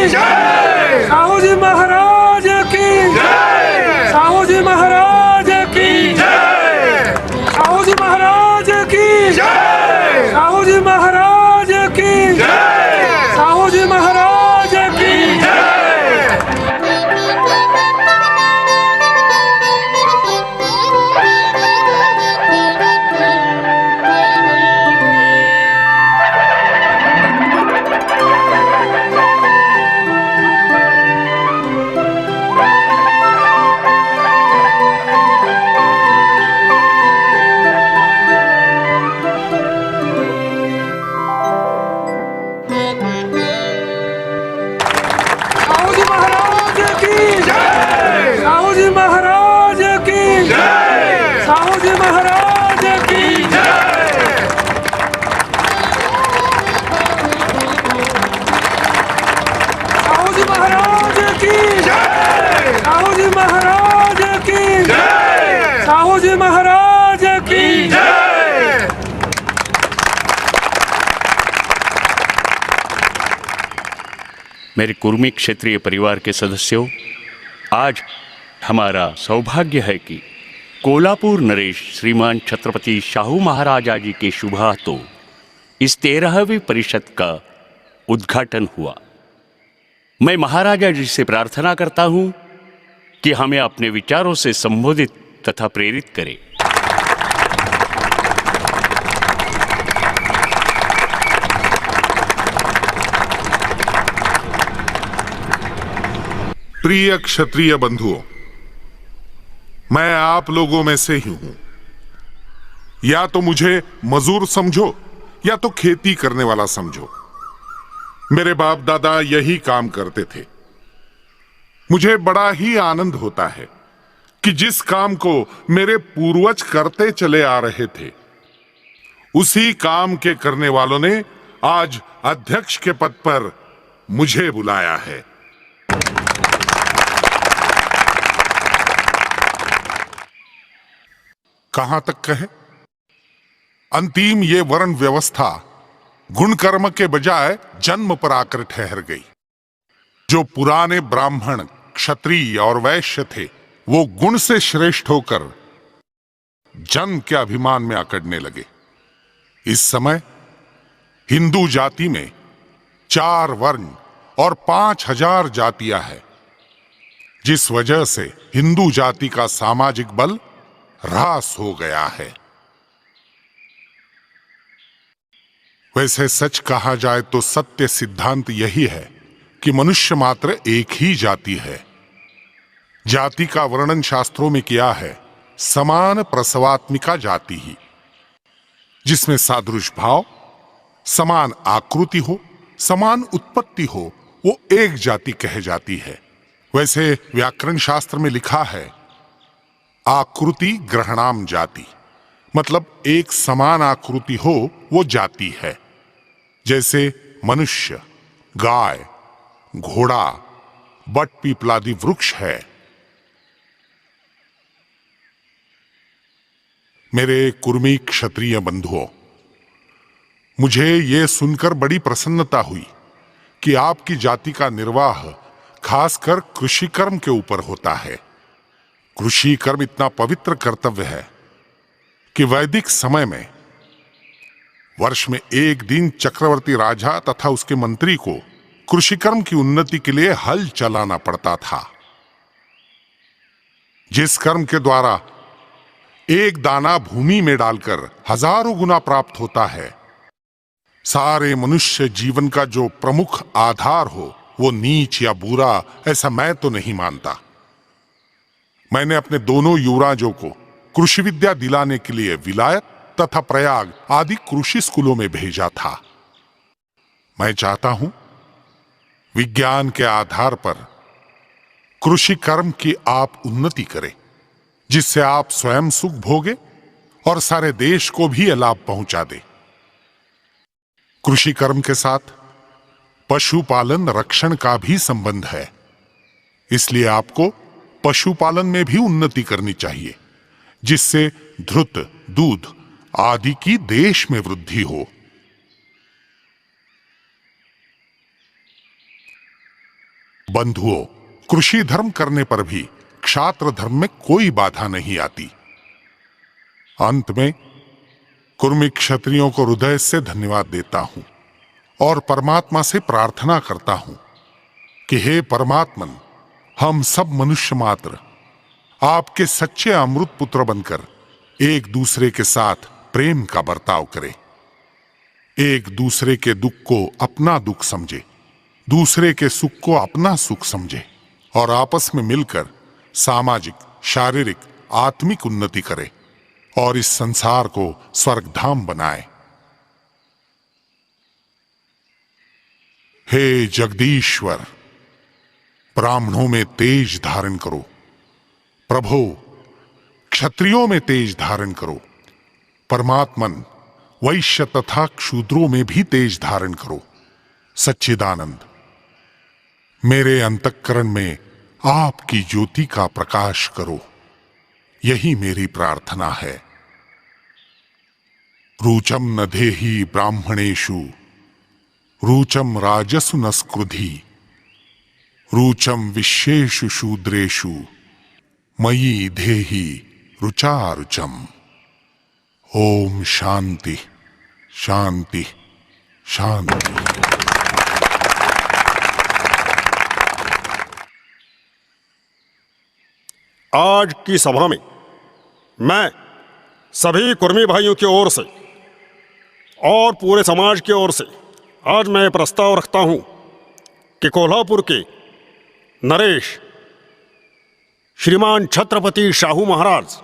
जय, साहू जी महाराज की जय, साहू जी महाराज की जय, साहू जी महाराज की जय, साहू जी महाराज की जय, साहू जी महाराज की जय। साहू जी महाराज की जय, साहू जी महाराज की जय, साहू जी महाराज की जय, साहू जी महाराज की जय, साहू जी महाराज की जय, साहू जी महाराज की जय। मेरे कुर्मी क्षेत्रीय परिवार के सदस्यों, आज हमारा सौभाग्य है कि कोल्हापुर नरेश श्रीमान छत्रपति शाहू महाराजा जी के शुभ हाथों इस 13वीं परिषद का उद्घाटन हुआ। मैं महाराजा जी से प्रार्थना करता हूं कि हमें अपने विचारों से संबोधित तथा प्रेरित करें। प्रिय क्षत्रिय बंधुओं, मैं आप लोगों में से ही हूं। या तो मुझे मजदूर समझो या तो खेती करने वाला समझो। मेरे बाप दादा यही काम करते थे। मुझे बड़ा ही आनंद होता है कि जिस काम को मेरे पूर्वज करते चले आ रहे थे, उसी काम के करने वालों ने आज अध्यक्ष के पद पर मुझे बुलाया है। कहां तक कहे, अंतिम ये वर्ण व्यवस्था गुण कर्म के बजाय जन्म पर आकर ठहर गई। जो पुराने ब्राह्मण, क्षत्रिय और वैश्य थे, वो गुण से श्रेष्ठ होकर जन्म के अभिमान में अकड़ने लगे। इस समय हिंदू जाति में 4 वर्ण और 5000 जातियां हैं, जिस वजह से हिंदू जाति का सामाजिक बल ह्रास हो गया है। वैसे सच कहा जाए तो सत्य सिद्धांत यही है कि मनुष्य मात्र एक ही जाति है। जाति का वर्णन शास्त्रों में किया है समान प्रसवात्मिका जाति ही, जिसमें सादृश भाव, समान आकृति हो, समान उत्पत्ति हो, वो एक जाति कह जाती है। वैसे व्याकरण शास्त्र में लिखा है आकृति ग्रहणाम जाति, मतलब एक समान आकृति हो वो जाति है। जैसे मनुष्य, गाय, घोड़ा, बट पीपलादि वृक्ष है। मेरे कुर्मी क्षत्रिय बंधुओं, मुझे ये सुनकर बड़ी प्रसन्नता हुई कि आपकी जाति का निर्वाह खासकर कृषि कर्म के ऊपर होता है। कृषि कर्म इतना पवित्र कर्तव्य है कि वैदिक समय में वर्ष में एक दिन चक्रवर्ती राजा तथा उसके मंत्री को कृषि कर्म की उन्नति के लिए हल चलाना पड़ता था। जिस कर्म के द्वारा एक दाना भूमि में डालकर हजारों गुना प्राप्त होता है, सारे मनुष्य जीवन का जो प्रमुख आधार हो, वो नीच या बुरा ऐसा मैं तो नहीं मानता। मैंने अपने दोनों युवराजों को कृषि विद्या दिलाने के लिए विलायत तथा प्रयाग आदि कृषि स्कूलों में भेजा था। मैं चाहता हूं विज्ञान के आधार पर कृषि कर्म की आप उन्नति करें, जिससे आप स्वयं सुख भोगे और सारे देश को भी लाभ पहुंचा दे। कृषि कर्म के साथ पशुपालन रक्षण का भी संबंध है, इसलिए आपको पशुपालन में भी उन्नति करनी चाहिए, जिससे धृत, दूध आदि की देश में वृद्धि हो। बंधुओं, कृषि धर्म करने पर भी क्षात्र धर्म में कोई बाधा नहीं आती। अंत में कुर्मी क्षत्रियों को हृदय से धन्यवाद देता हूं और परमात्मा से प्रार्थना करता हूं कि हे परमात्मन, हम सब मनुष्य मात्र आपके सच्चे अमृत पुत्र बनकर एक दूसरे के साथ प्रेम का बर्ताव करें, एक दूसरे के दुख को अपना दुख समझे, दूसरे के सुख को अपना सुख समझे और आपस में मिलकर सामाजिक, शारीरिक, आत्मिक उन्नति करे और इस संसार को स्वर्गधाम बनाए। हे जगदीश्वर, ब्राह्मणों में तेज धारण करो, प्रभो क्षत्रियों में तेज धारण करो, परमात्मन वैश्य तथा क्षूद्रों में भी तेज धारण करो। सच्चिदानंद, मेरे अंतःकरण में आपकी ज्योति का प्रकाश करो, यही मेरी प्रार्थना है। रुचम न देहि ब्राह्मणेषु रुचम राजसु न स्क्रुधि रुचम विश्वेषु शूद्रेषु मयि देहि रुचारुचम। ओम शांति शांति शांति। आज की सभा में मैं सभी कुर्मी भाइयों की ओर से और पूरे समाज की ओर से आज मैं प्रस्ताव रखता हूं कि कोल्हापुर के नरेश श्रीमान छत्रपति शाहू महाराज,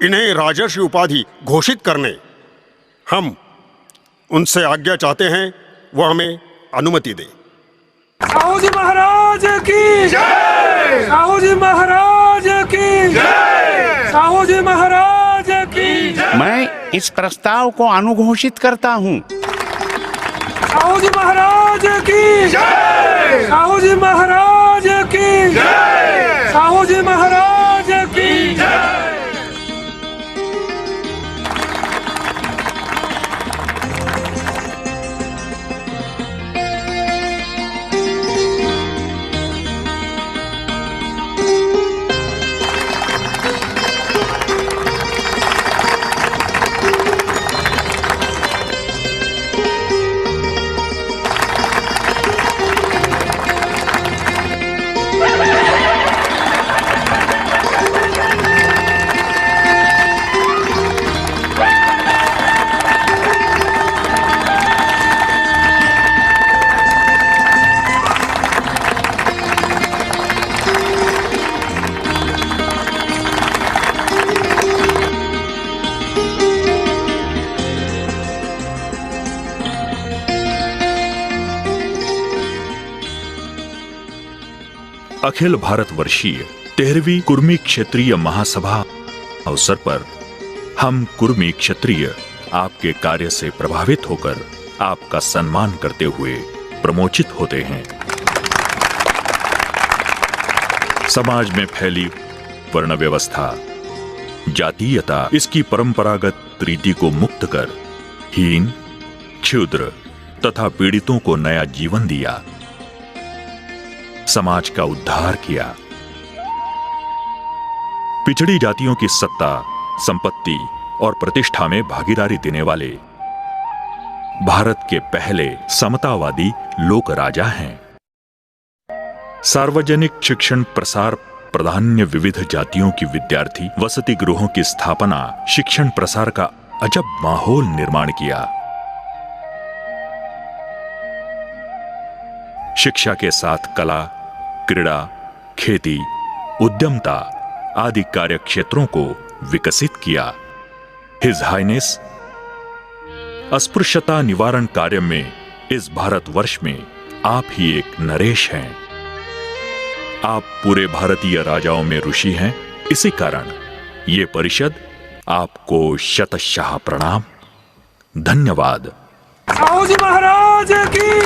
इन्हें राजर्षि उपाधि घोषित करने हम उनसे आज्ञा चाहते हैं, वो हमें अनुमति दें। साहू जी महाराज की जय। साहू जी महाराज की जय। साहू जी महाराज की मैं इस प्रस्ताव को अनुघोषित करता हूँ। साहू जी महाराज की जय। साहू जी महाराज की जय। साहू जी महाराज की जय। अखिल भारतवर्षीय 13वीं कुर्मी क्षेत्रीय महासभा अवसर पर हम कुर्मी क्षत्रिय आपके कार्य से प्रभावित होकर आपका सम्मान करते हुए प्रमोचित होते हैं। समाज में फैली वर्ण व्यवस्था, जातीयता, इसकी परंपरागत रीति को मुक्त कर हीन, क्षुद्र तथा पीड़ितों को नया जीवन दिया, समाज का उद्धार किया। पिछड़ी जातियों की सत्ता, संपत्ति और प्रतिष्ठा में भागीदारी देने वाले भारत के पहले समतावादी लोक राजा हैं। सार्वजनिक शिक्षण प्रसार प्राधान्य, विविध जातियों की विद्यार्थी वसति गृहों की स्थापना, शिक्षण प्रसार का अजब माहौल निर्माण किया। शिक्षा के साथ कला, क्रीड़ा, खेती, उद्यमता आदि कार्य क्षेत्रों को विकसित किया। हिज हाइनेस अस्पृश्यता निवारण कार्य में इस भारतवर्ष में आप ही एक नरेश हैं। आप पूरे भारतीय राजाओं में ऋषि हैं। इसी कारण ये परिषद आपको शतशः प्रणाम, धन्यवाद। साहू जी महाराज की